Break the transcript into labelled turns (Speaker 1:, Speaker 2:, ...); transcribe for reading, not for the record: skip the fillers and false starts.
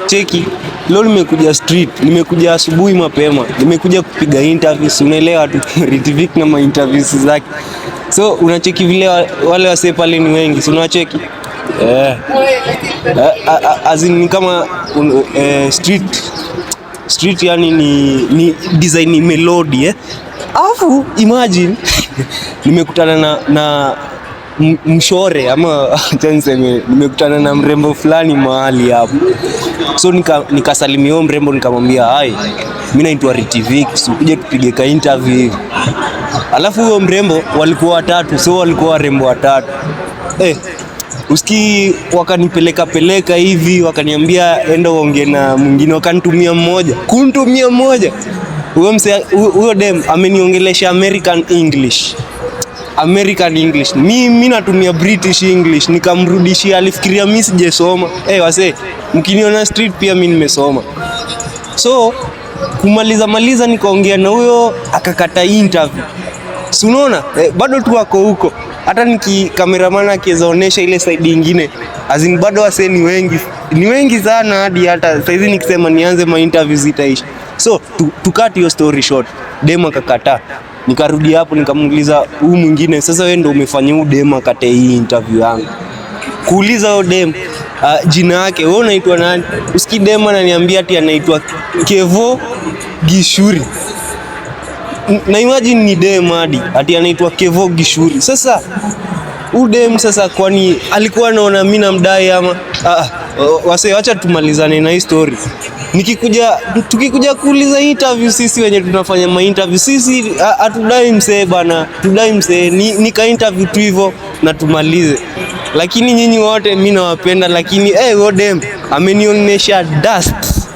Speaker 1: Cheki, leo nimekuja street, nimekuja asubuhi mapema, nimekuja kupiga interviews, unaelewa tu Ritvik na ma interviews zake. So unacheki vile wale wase pale ni wengi, so unacheki azin kama street yani ni design melody Alafu imagine nimekutana na mshore ama acha niseme nimekutana na mrembo fulani mahali hapo. So nikasalimia huyo mrembo nikamwambia, "Hai, mimi naitwa Ritvik, ukuje tupige ka interview." Alafu huyo mrembo walikuwa watatu, so walikuwa warembo watatu. Usiki wakanipeleka hivi, wakaniambia enda uongee na mwingine, wakanitumia mmoja. Kunitumia mmoja. Huyo dem ameniongelesha American English. Mimi natumia British English, nikamrudishia, alifikiria mimi sijasoma. Wase, mkiniona street pia mimi nimesoma. So kumaliza nikaongea na huyo akakata interview. Si unaona? Bado tu wako huko. Hata cameraman akiwezaonesha ile side nyingine. Azin bado wase ni wengi sana hadi hata saizi nikisema nianze ma interviews zitaisha. So tukati hiyo story short. Dem akakataa. Nikarudi hapo nikamuuliza huyu mwingine, sasa wewe ndio umefanya huyu dem akate hii interview yangu. Kuuliza huyo dem jina yake, wewe unaitwa nani? Usiki dem ananiambia ati anaitwa Kevo Gishuri. Na imagine ni dem hadi ati anaitwa Kevo Gishuri. Sasa udem sasa kwani alikuwa anaona mimi namdai ama wase acha tumalizane na hii story. Tukikuja kuuliza interview sisi wenye tunafanya ma interview sisi hatudai msee bana, tudai msee ni ka interview tu hivyo na tumalize. Lakini nyinyi wote mimi nawapenda, lakini wewe dem amenionyesha dust.